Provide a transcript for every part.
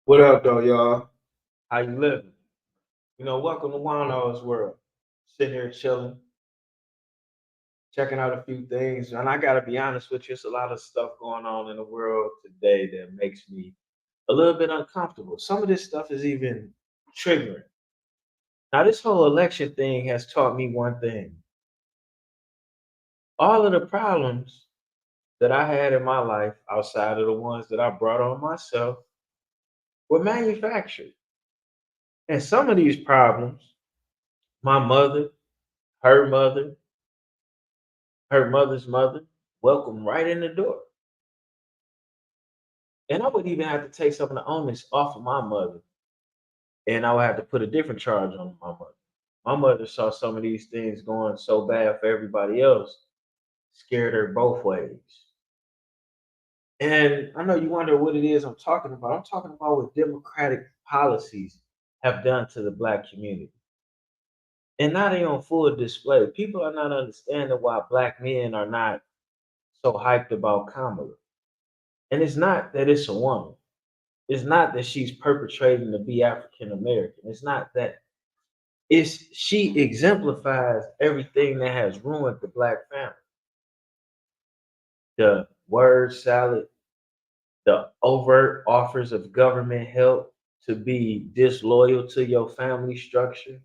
What up, though, y'all? How you living? Welcome to Juan-os world. Sitting here chilling, checking out a few things, and I gotta be honest with you, it's a lot of stuff going on in the world today that makes me a little bit uncomfortable. Some of this stuff is even triggering. Now, this whole election thing has taught me one thing: all of the problems that I had in my life, outside of the ones that I brought on myself, were manufactured. And some of these problems, my mother, her mother, her mother's mother, welcome right in the door. And I would even have to take some of the onus off of my mother, and I would have to put a different charge on my mother. My mother saw some of these things going so bad for everybody else, scared her both ways. And I know you wonder what it is I'm talking about. I'm talking about what democratic policies have done to the black community. And now they on full display. People are not understanding why black men are not so hyped about Kamala. And it's not that it's a woman. It's not that she's perpetrating to be African American. It's not that. It's she exemplifies everything that has ruined the black family. The word salad, the overt offers of government help to be disloyal to your family structure,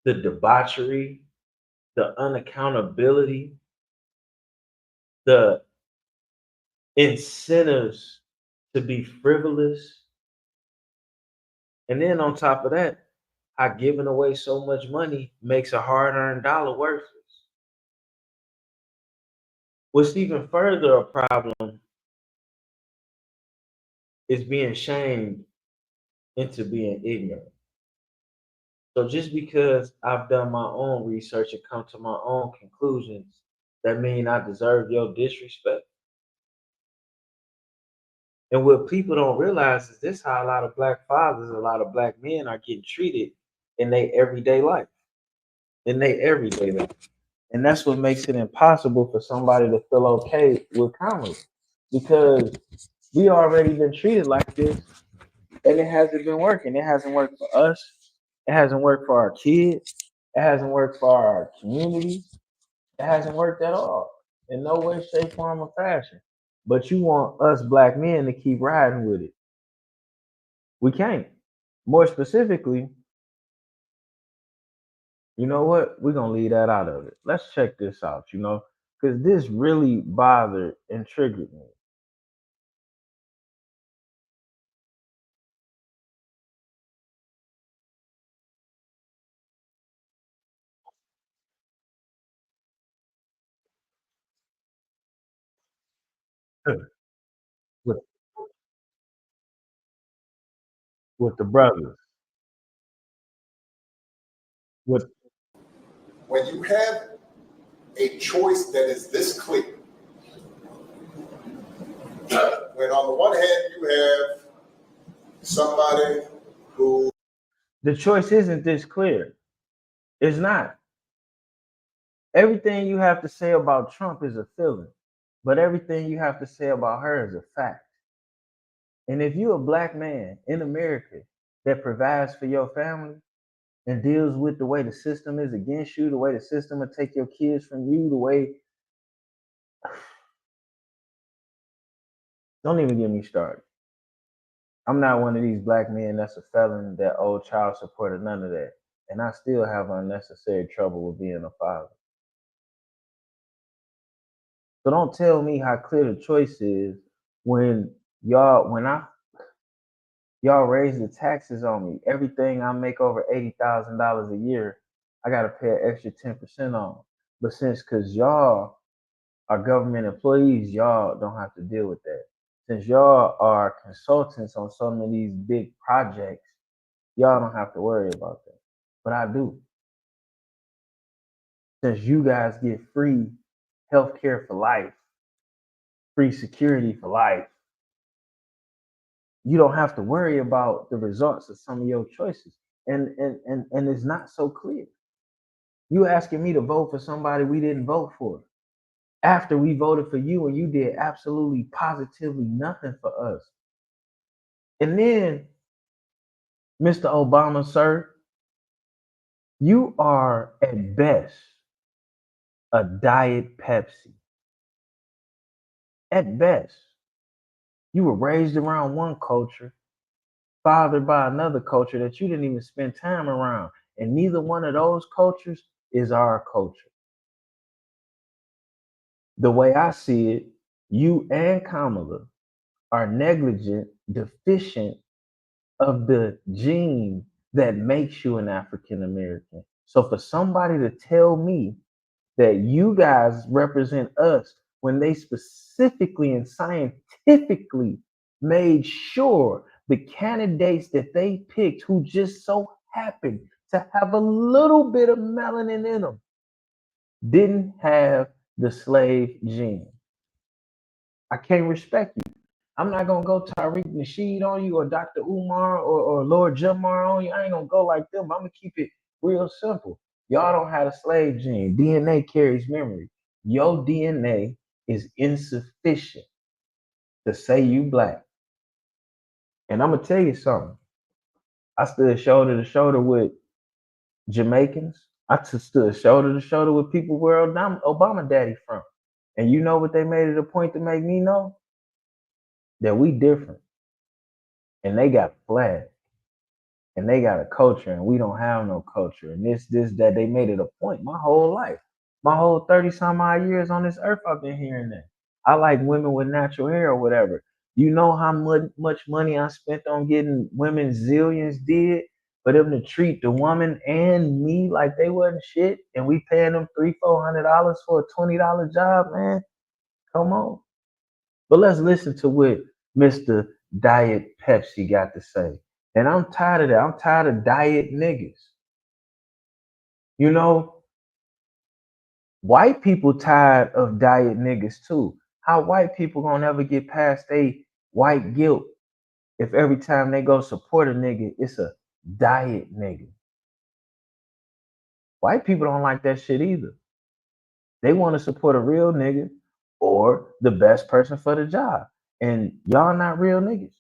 the debauchery, the unaccountability, the incentives to be frivolous. And then on top of that, how giving away so much money makes a hard earned dollar worthless. What's even further a problem is being shamed into being ignorant. So just because I've done my own research and come to my own conclusions, that mean I deserve your disrespect. And what people don't realize is this: how a lot of black fathers, a lot of black men are getting treated in their everyday life. In their everyday life. And that's what makes it impossible for somebody to feel okay with comedy. Because we already been treated like this, and it hasn't been working. It hasn't worked for us. It hasn't worked for our kids. It hasn't worked for our community. It hasn't worked at all in no way, shape, form, or fashion. But you want us black men to keep riding with it. We can't. More specifically, you know what? We're gonna leave that out of it. Let's check this out, because this really bothered and triggered me. with with the brothers. With When you have a choice that is this clear, when on the one hand you have somebody who the choice isn't this clear. It's not. Everything you have to say about Trump is a feeling, but everything you have to say about her is a fact. And if you're a black man in America that provides for your family and deals with the way the system is against you, the way the system will take your kids from you, the way, don't even get me started. I'm not one of these black men that's a felon that owe child support or none of that. And I still have unnecessary trouble with being a father. So don't tell me how clear the choice is when y'all raise the taxes on me. Everything I make over $80,000 a year, I gotta pay an extra 10% on. But cause y'all are government employees, y'all don't have to deal with that. Since y'all are consultants on some of these big projects, y'all don't have to worry about that. But I do. Since you guys get free healthcare for life, free security for life, you don't have to worry about the results of some of your choices. And it's not so clear. You asking me to vote for somebody we didn't vote for after we voted for you and you did absolutely positively nothing for us. And then, Mr. Obama, sir, you are at best a diet Pepsi. At best, you were raised around one culture, fathered by another culture that you didn't even spend time around. And neither one of those cultures is our culture. The way I see it, you and Kamala are negligent, deficient of the gene that makes you an African American. So for somebody to tell me that you guys represent us when they specifically and scientifically made sure the candidates that they picked who just so happened to have a little bit of melanin in them didn't have the slave gene. I can't respect you. I'm not gonna go Tariq Nasheed on you or Dr. Umar or Lord Jamar on you. I ain't gonna go like them. I'm gonna keep it real simple. Y'all don't have a slave gene. DNA carries memory. Your DNA is insufficient to say you black. And I'm gonna tell you something. I stood shoulder to shoulder with Jamaicans. Stood shoulder to shoulder with people where Obama daddy from. And you know what they made it a point to make me know? That we different. And they got flags. And they got a culture and we don't have no culture. And that they made it a point my whole life. My whole 30 some odd years on this earth, I've been hearing that. I like women with natural hair or whatever. You know how much money I spent on getting women zillions did for them to treat the woman and me like they wasn't shit, and we paying them $300-400 for a $20 job, man. Come on. But let's listen to what Mr. Diet Pepsi got to say. And I'm tired of that. I'm tired of diet niggas. You know, white people tired of diet niggas too. How white people gonna ever get past they white guilt if every time they go support a nigga, it's a diet nigga? White people don't like that shit either. They want to support a real nigga or the best person for the job. And y'all not real niggas.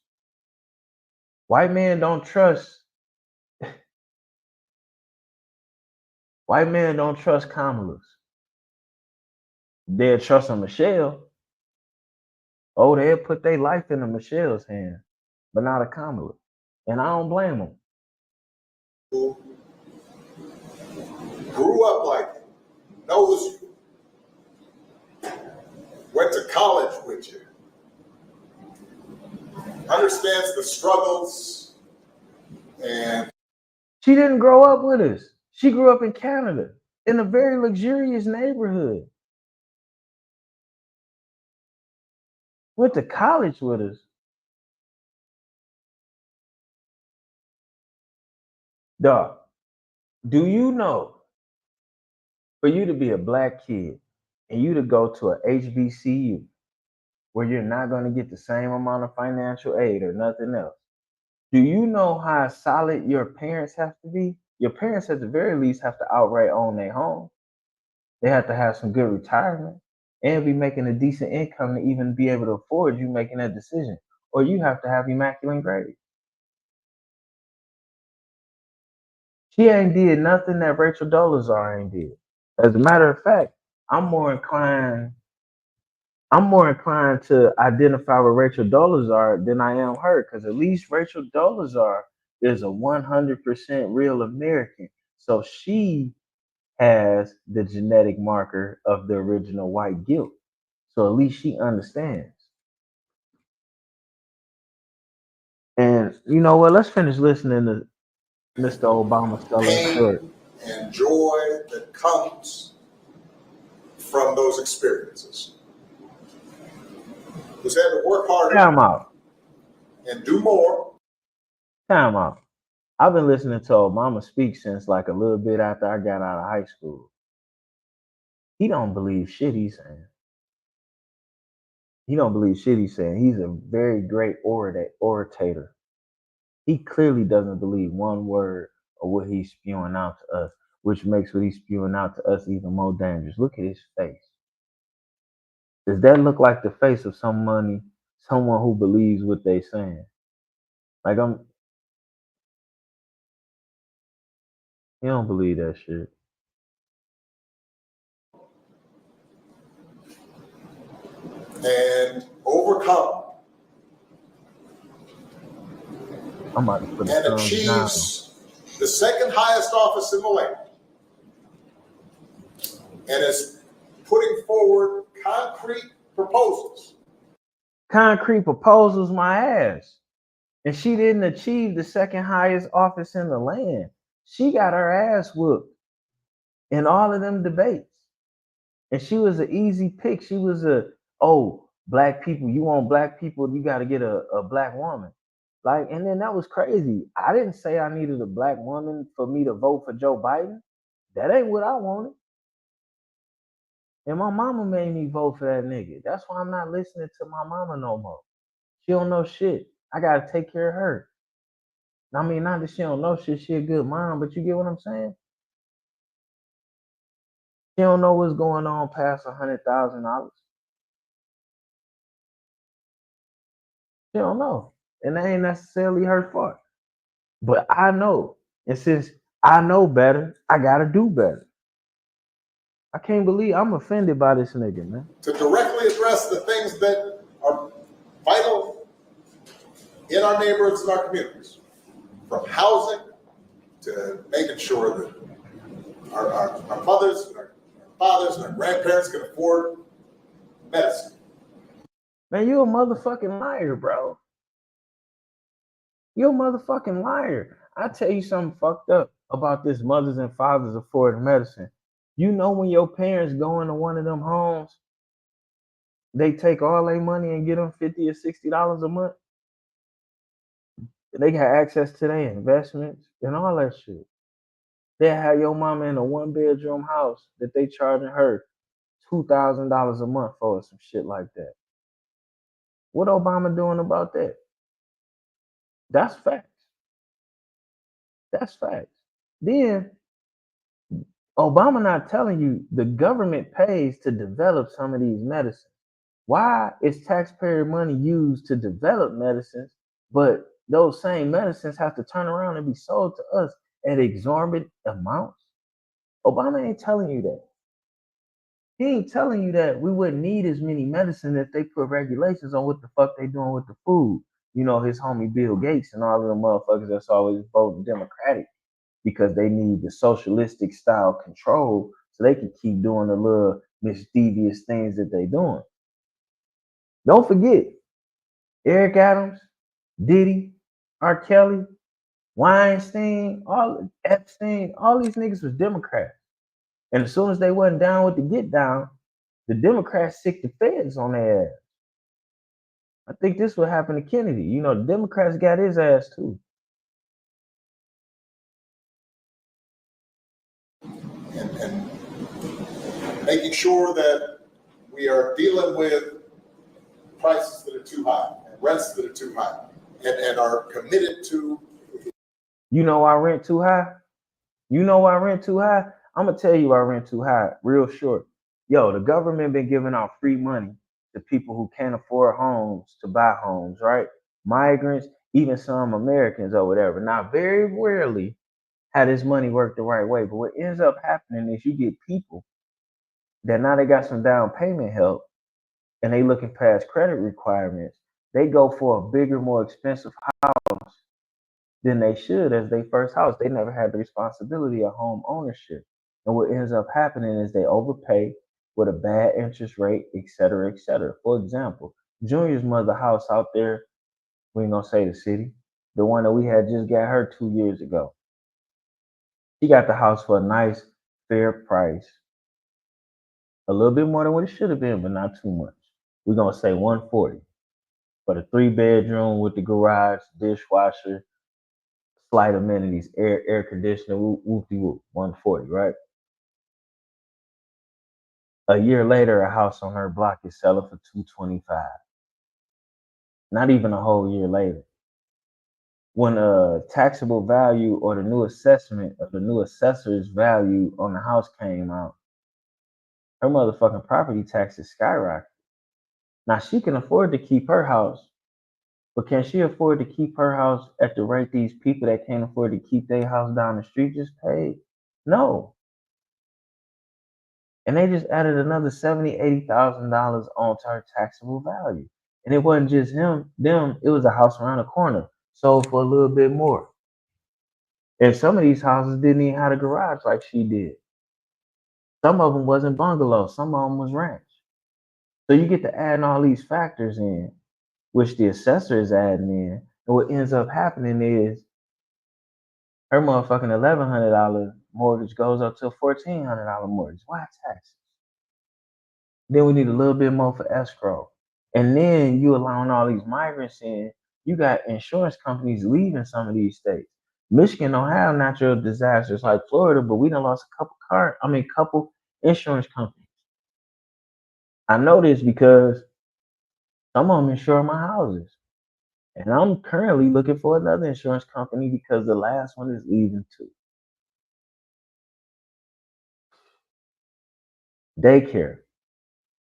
White men don't trust White men don't trust Kamalas. They'll trust a Michelle. Oh, they'll put their life in a Michelle's hand, but not a Kamala. And I don't blame them. Who grew up like you, knows you, went to college with you, understands the struggles, and She didn't grow up with us. She grew up in Canada in a very luxurious neighborhood. Went to college with us. Dog, do you know for you to be a black kid and you to go to a HBCU where you're not going to get the same amount of financial aid or nothing else? Do you know how solid your parents have to be? Your parents, at the very least, have to outright own their home. They have to have some good retirement and be making a decent income to even be able to afford you making that decision. Or you have to have immaculate grades. She ain't did nothing that Rachel Dolezal ain't did. As a matter of fact, I'm more inclined to identify with Rachel Dolezal than I am her, because at least Rachel Dolezal is a 100% real American. So she has the genetic marker of the original white guilt. So at least she understands. And you know what? Let's finish listening to Mr. Obama sell us pain short. and joy that comes from those experiences. Just had to work harder Time out. and do more. Time out. I've been listening to Obama speak since like a little bit after I got out of high school. He don't believe shit he's saying. He don't believe shit he's saying. He's a very great orator. He clearly doesn't believe one word of what he's spewing out to us, which makes what he's spewing out to us even more dangerous. Look at his face. Does that look like the face of someone who believes what they're saying? Like you don't believe that shit. And overcome I'm about to put a and thumbs down. achieves the second highest office in the land and is putting forward concrete proposals. Concrete proposals, my ass. And she didn't achieve the second highest office in the land. She got her ass whooped in all of them debates. And she was an easy pick. She was black people, you want black people, you got to get a black woman. Like, and then that was crazy. I didn't say I needed a black woman for me to vote for Joe Biden. That ain't what I wanted. And my mama made me vote for that nigga. That's why I'm not listening to my mama no more. She don't know shit. I gotta take care of her. I mean, not that she don't know shit, she a good mom, but you get what I'm saying? She don't know what's going on past $100,000. She don't know. And that ain't necessarily her fault. But I know. And since I know better, I gotta do better. I can't believe I'm offended by this nigga, man. To directly address the things that are vital in our neighborhoods and our communities, from housing to making sure that our mothers, and our fathers, and our grandparents can afford medicine. Man, you a motherfucking liar, bro. You a motherfucking liar. I tell you something fucked up about this mothers and fathers affording medicine. You know when your parents go into one of them homes, they take all their money and get them $50 or $60 a month. They got access to their investments and all that shit. They have your mama in a 1-bedroom house that they charging her $2,000 a month for, some shit like that. What Obama doing about that? That's facts. That's facts. Then Obama not telling you the government pays to develop some of these medicines. Why is taxpayer money used to develop medicines, but those same medicines have to turn around and be sold to us at exorbitant amounts? Obama ain't telling you that. He ain't telling you that we wouldn't need as many medicine if they put regulations on what the fuck they doing with the food. You know, his homie Bill Gates and all of them motherfuckers that's always voting Democratic because they need the socialistic style control so they can keep doing the little mischievous things that they doing. Don't forget, Eric Adams, Diddy, R. Kelly, Weinstein, Epstein, all these niggas was Democrats. And as soon as they wasn't down with the get down, the Democrats sicked the feds on their ass. I think this what happened to Kennedy. You know, the Democrats got his ass too. And making sure that we are dealing with prices that are too high and rents that are too high and are committed to. You know why rent too high? You know why rent too high? I'm gonna tell you why rent too high real short. Yo, the government been giving out free money to people who can't afford homes to buy homes, right? Migrants, even some Americans or whatever. Now, very rarely how this money work the right way. But what ends up happening is you get people that now they got some down payment help and they looking past credit requirements. They go for a bigger, more expensive house than they should as their first house. They never had the responsibility of home ownership. And what ends up happening is they overpay with a bad interest rate, et cetera, et cetera. For example, Junior's mother house out there, we ain't gonna say the city, the one that we had just got her 2 years ago. He got the house for a nice, fair price. A little bit more than what it should have been, but not too much. We're gonna say 140 for the 3-bedroom with the garage, dishwasher, slight amenities, air conditioner, whoopty whoop, 140, right? A year later, a house on her block is selling for 225. Not even a whole year later. When a taxable value or the new assessment of the new assessor's value on the house came out, her motherfucking property taxes skyrocketed. Now she can afford to keep her house But can she afford to keep her house at the rate these people that can't afford to keep their house down the street just paid? No. And they just added another $80,000 onto her taxable value. And it wasn't just them, it was a house around the corner, sold for a little bit more. And some of these houses didn't even have a garage like she did. Some of them wasn't bungalows, some of them was ranch. So you get to adding all these factors in, which the assessor is adding in. And what ends up happening is her motherfucking $1,100 mortgage goes up to a $1,400 mortgage. Why taxes? Then we need a little bit more for escrow. And then you allowing all these migrants in. You got insurance companies leaving some of these states. Michigan don't have natural disasters like Florida, but we done lost a couple insurance companies. I know this because some of them insure my houses. And I'm currently looking for another insurance company because the last one is leaving too. Daycare.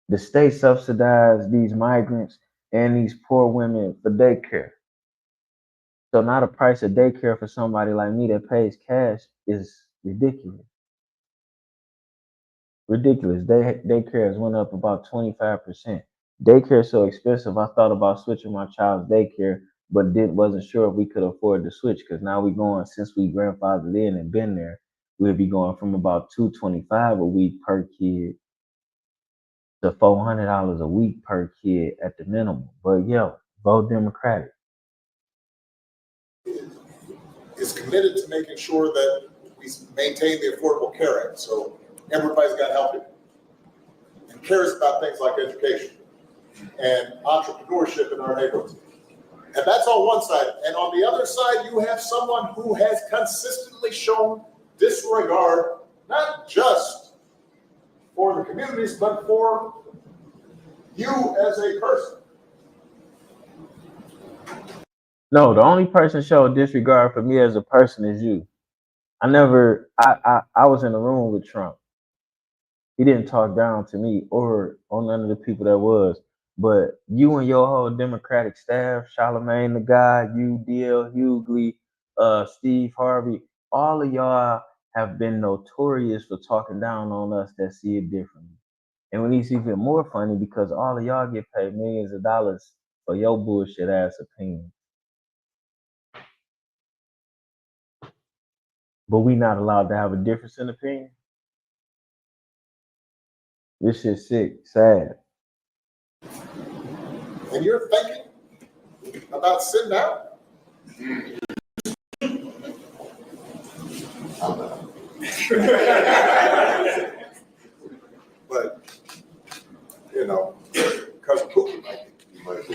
The state subsidized these migrants and these poor women for daycare. So now the price of daycare for somebody like me that pays cash is ridiculous. Ridiculous. Daycare has went up about 25%. Daycare is so expensive. I thought about switching my child's daycare, but wasn't sure if we could afford to switch because now we going, since we grandfathered in and been there, we'll be going from about $225 a week per kid to $400 a week per kid at the minimum. But vote Democratic. Is committed to making sure that we maintain the Affordable Care Act, so everybody's got help and cares about things like education and entrepreneurship in our neighborhoods. And that's on one side. And on the other side, you have someone who has consistently shown disregard, not just for the communities, but for you as a person. No, the only person showed disregard for me as a person is you. I was in the room with Trump. He didn't talk down to me or on none of the people that was. But you and your whole Democratic staff, Charlemagne the Guy, you, D.L. Hughley, Steve Harvey, all of y'all have been notorious for talking down on us that see it differently. And when it's even more funny because all of y'all get paid millions of dollars for your bullshit ass opinion. But we not allowed to have a difference in opinion. This shit's sick, sad. And you're thinking about sitting down? But, Cousin Pookie might be.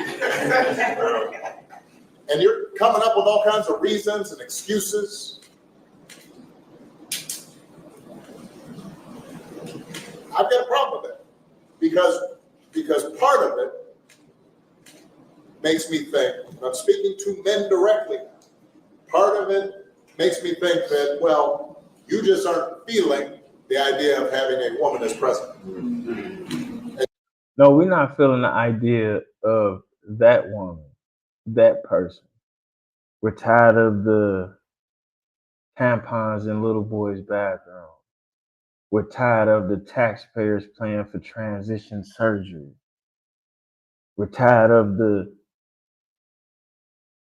And you're coming up with all kinds of reasons and excuses. I've got a problem with that because part of it makes me think, I'm speaking to men directly, part of it makes me think that, well, you just aren't feeling the idea of having a woman as president. No, we're not feeling the idea of that woman, that person. We're tired of the tampons in little boys' bathrooms. We're tired of the taxpayers paying for transition surgery. We're tired of the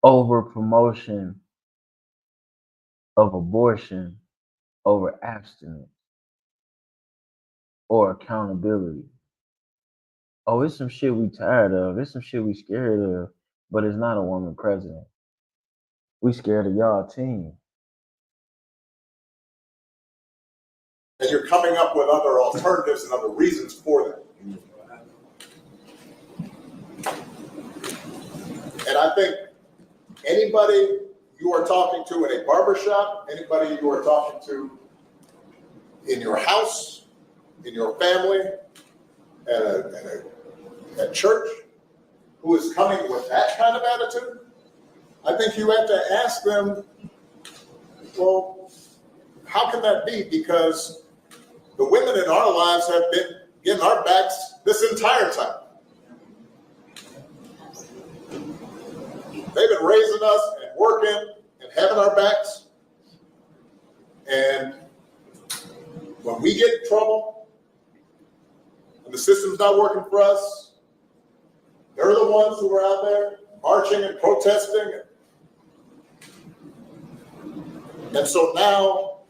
over promotion of abortion over abstinence or accountability. Oh, it's some shit we tired of. It's some shit we scared of, but it's not a woman president. We scared of y'all team. And you're coming up with other alternatives and other reasons for that. And I think anybody you are talking to in a barbershop, anybody you are talking to in your house, in your family, at church, who is coming with that kind of attitude, I think you have to ask them, well, how can that be? Because the women in our lives have been getting our backs this entire time. They've been raising us and working and having our backs. And when we get in trouble, when the system's not working for us, they're the ones who are out there marching and protesting. And so now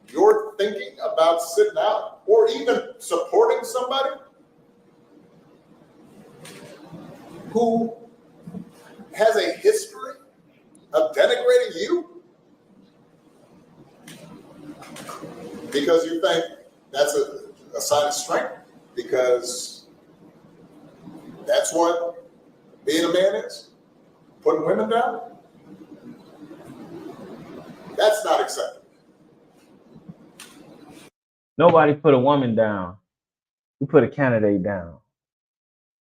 you're thinking about sitting out or even supporting somebody who has a history of denigrating you because you think that's a sign of strength, because that's what being a man is, putting women down. That's not acceptable. Nobody put a woman down. We put a candidate down.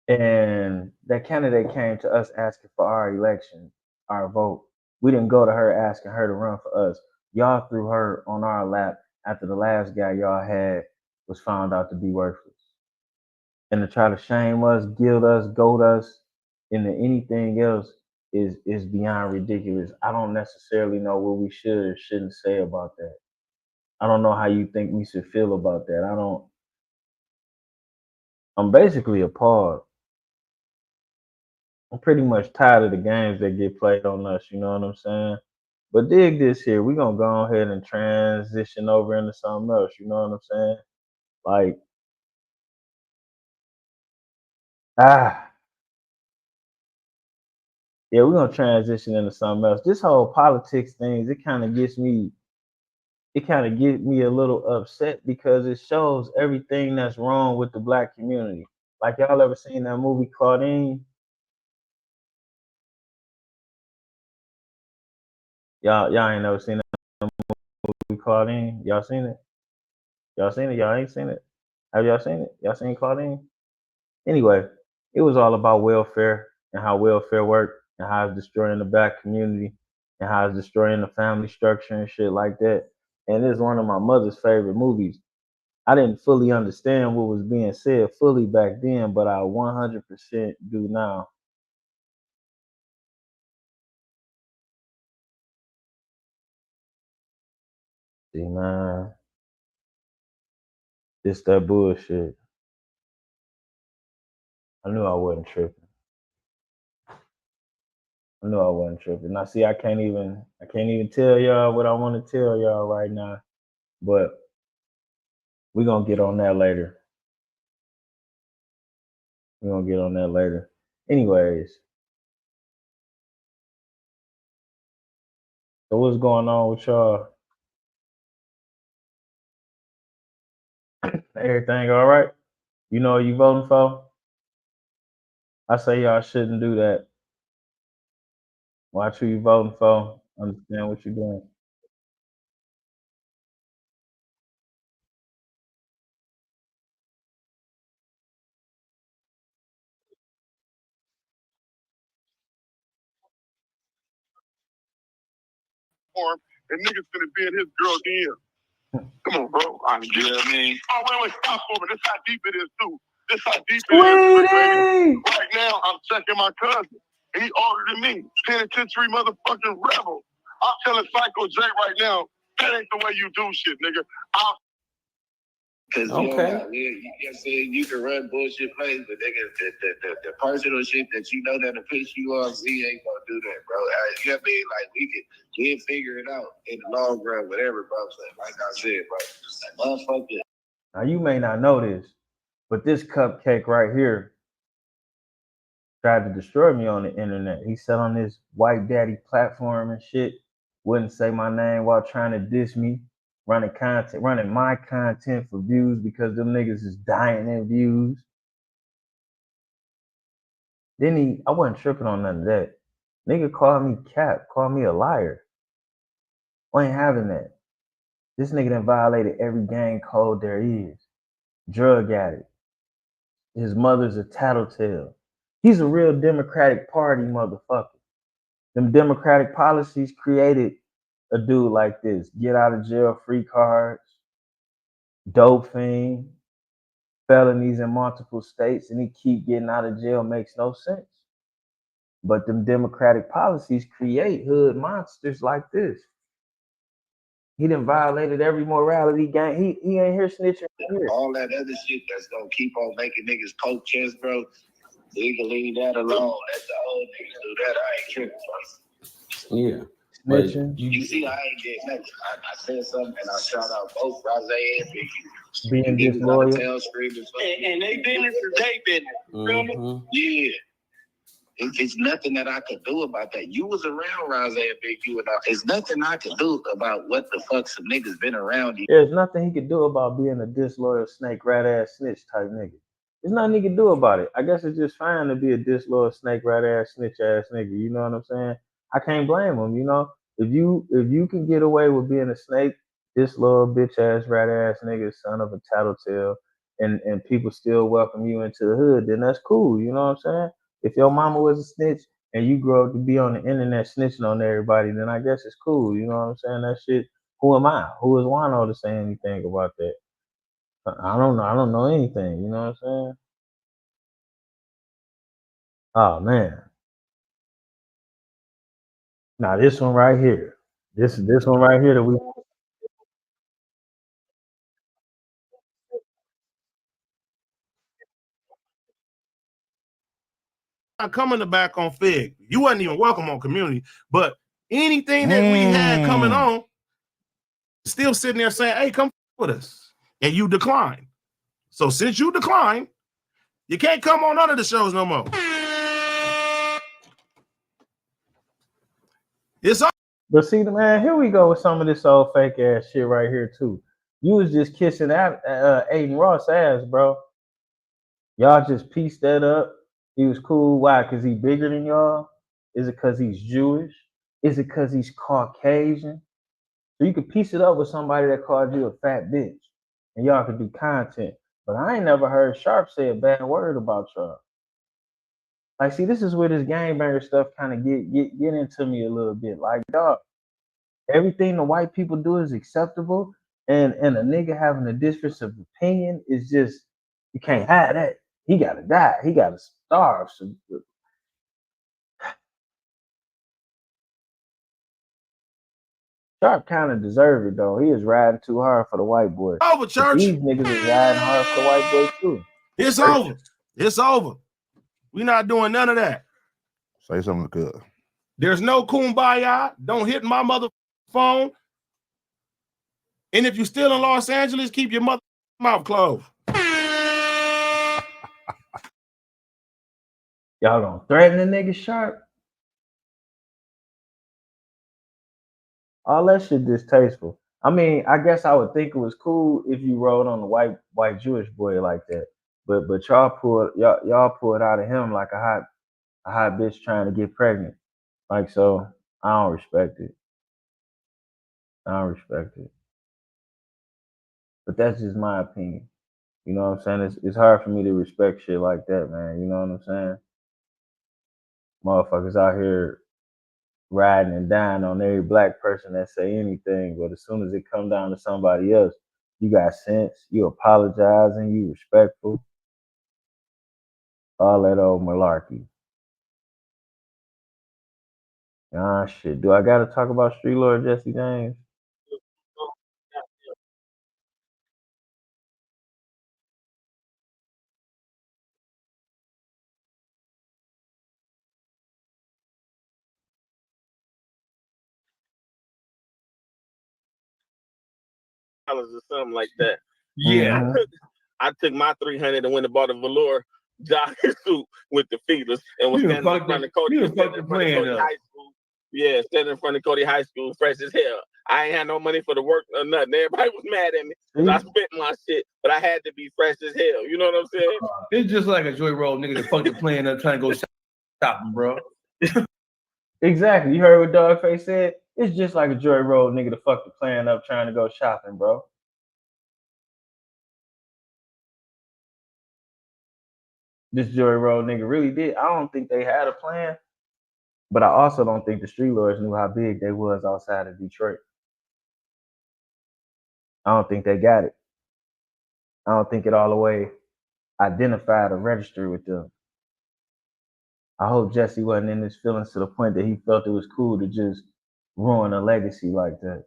And that candidate came to us asking for our election, our vote. We didn't go to her asking her to run for us. Y'all threw her on our lap after the last guy y'all had was found out to be worthless. And to try to shame us, guilt us, goad us into anything else is beyond ridiculous. I don't necessarily know what we should or shouldn't say about that. I don't know how you think we should feel about that. I'm basically appalled. I'm pretty much tired of the games that get played on us, you know what I'm saying? But dig this here, we're gonna go ahead and transition over into something else, you know what I'm saying? Like, yeah, we're gonna transition into something else. This whole politics things, it kind of gets me a little upset because it shows everything that's wrong with the black community. Like, y'all ever seen that movie Claudine? Y'all ain't never seen that movie Claudine? Y'all seen it? Y'all seen it? Y'all ain't seen it? Have y'all seen it? Y'all seen Claudine? Anyway, it was all about welfare and how welfare worked and how it's destroying the black community and how it's destroying the family structure and shit like that. And it's one of my mother's favorite movies. I didn't fully understand what was being said fully back then, but I 100% do now. See, man, it's that bullshit. I knew I wasn't tripping. I knew I wasn't tripping. Now, see, I can't even tell y'all what I want to tell y'all right now, but we're gonna get on that later. We're gonna get on that later. Anyways, so what's going on with y'all? Everything all right? You know what you voting for? I say y'all shouldn't do that. Watch who you voting for. Understand what you're doing. And niggas finna be in his girl DM. Come on, bro. You know what I mean? Oh, wait, stop for me. This how deep it is, too. This how deep it is, baby. Right now, I'm checking my cousin. He older than me. Penitentiary motherfucking rebel. I'm telling Psycho J right now, that ain't the way you do shit, nigga. Because you can run bullshit plays, but nigga, the personal shit that you know that'll piss you off, he ain't gonna do that, bro. You know what I mean? Like, we'll figure it out in the long run, whatever, bro. Like I said, bro, motherfucker. Now you may not know this, but this cupcake right here tried to destroy me on the internet. He sat on this white daddy platform and shit, wouldn't say my name while trying to diss me, running my content for views because them niggas is dying in views. Then I wasn't tripping on none of that. Nigga called me cap, called me a liar. I ain't having that. This nigga done violated every gang code there is. Drug addict. His mother's a tattletale. He's a real Democratic Party motherfucker. Them Democratic policies created a dude like this. Get out of jail free cards, dope fiend, felonies in multiple states, and he keep getting out of jail makes no sense. But them democratic policies create hood monsters like this. He done violated every morality game. He ain't here snitching here. All that other shit that's gonna keep on making niggas poke chest, bro. We can leave that alone. Let the old niggas do that. I ain't tripping. Yeah. Snitching. You see, I ain't did nothing. I said something and I shout out both Rose and Biggie. Being disloyal. And they business is they business. Mm-hmm. Yeah. It's nothing that I could do about that. You was around Rose and Biggie. It's nothing I could do about what the fuck some niggas been around you. There's nothing he could do about being a disloyal snake rat ass snitch type nigga. There's nothing he can do about it. I guess it's just fine to be a disloyal snake rat ass snitch ass nigga. You know what I'm saying? I can't blame him. You know, if you can get away with being a snake, disloyal bitch ass rat ass nigga, son of a tattletale, and people still welcome you into the hood, then that's cool. You know what I'm saying? If your mama was a snitch and you grow up to be on the internet snitching on everybody, then I guess it's cool. You know what I'm saying? That shit. Who am I? Who is Juan-o to say anything about that? I don't know. I don't know anything. You know what I'm saying? Oh man. Now this one right here. This one right here that we. Not coming to back on Fig. You wasn't even welcome on Community, but anything that we had coming on, still sitting there saying, "Hey, come with us," and you declined. So since you declined, you can't come on none of the shows no more. It's all. But see, man, here we go with some of this old fake ass shit right here too. You was just kissing Aiden Ross ass, bro. Y'all just pieced that up. He was cool. Why? Because he bigger than y'all? Is it because he's Jewish? Is it because he's Caucasian? So you could piece it up with somebody that called you a fat bitch, and y'all could do content. But I ain't never heard Sharp say a bad word about y'all. Like, see, this is where this gangbanger stuff kind of get into me a little bit. Like, dog, everything the white people do is acceptable, and a nigga having a difference of opinion is just, you can't have that. He gotta die. He gotta starve. So, Sharp kind of deserved it though. He is riding too hard for the white boy. Over, church. These niggas is riding hard for the white boy too. It's over. It's over. We not doing none of that. Say something good. There's no kumbaya. Don't hit my mother phone. And if you're still in Los Angeles, keep your mother mouth closed. Y'all gonna threaten the nigga Sharp? All that shit distasteful. I mean, I guess I would think it was cool if you rode on the white Jewish boy like that. But y'all pulled out of him like a hot bitch trying to get pregnant. Like, so I don't respect it. I don't respect it. But that's just my opinion. You know what I'm saying? It's hard for me to respect shit like that, man. You know what I'm saying? Motherfuckers out here riding and dying on every black person that say anything, but as soon as it come down to somebody else, you got sense, you apologizing, you respectful, all that old malarkey. Ah, shit. Do I gotta talk about Street Lord Jesse James? or something like that. Yeah. Mhm. I took my 300 and went and bought a velour jogging suit with the feelers and was You done standing in fucked front the- of Cody. you done standing fucked the in front of plan Cody up. High School. Yeah, standing in front of Cody High School, fresh as hell. I ain't had no money for the work or nothing. Everybody was mad at me because I spent my shit, but I had to be fresh as hell. You know what I'm saying? It's just like a Joy Road nigga that fucked the plan up trying to go shopping, bro. Exactly. You heard what Dogface said? It's just like a Joy Road nigga to fuck the plan up trying to go shopping, bro. This Joy Road nigga really did. I don't think they had a plan, but I also don't think the Street Lords knew how big they was outside of Detroit. I don't think they got it. I don't think it all the way identified or registered with them. I hope Jesse wasn't in his feelings to the point that he felt it was cool to just ruin a legacy like that.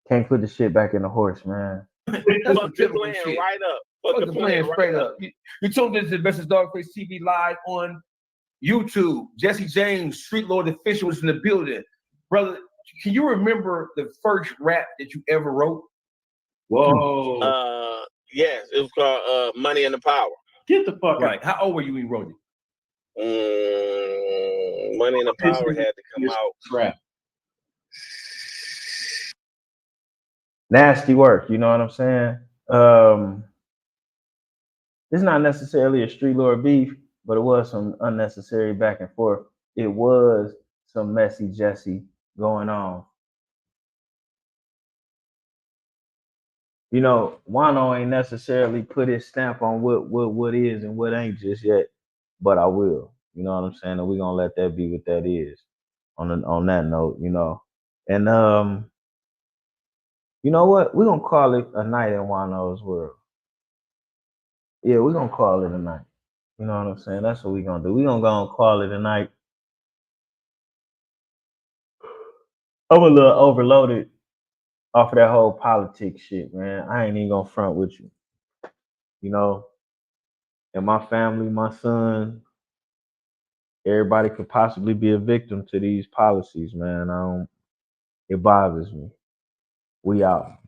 Can't put the shit back in the horse, man. That's Fuck some the typical plan shit. right up. Fuck Fuck the plan straight up. You tuned into Investors Dogface TV live on YouTube. Jesse James, Street Lord Official, was in the building. Brother, can you remember the first rap that you ever wrote? Whoa. Yes, it was called Money and the Power. Get the fuck Right. How old were you when you wrote it? Money and the Power had to come out. Rap. Nasty work, you know what I'm saying? It's not necessarily a street lord beef, but it was some unnecessary back and forth. It was some messy Jesse going on. You know, Juan-o ain't necessarily put his stamp on what is and what ain't just yet, but I will. You know what I'm saying? And we're gonna let that be what that is. On that note, you know. And you know what? We're gonna call it a night in Juan-o's world. Yeah, we're gonna call it a night. You know what I'm saying? That's what we're gonna do. We're gonna go and call it a night. I'm a little overloaded off of that whole politics shit, man. I ain't even gonna front with you. You know, and my family, my son, everybody could possibly be a victim to these policies, man. It bothers me. We out.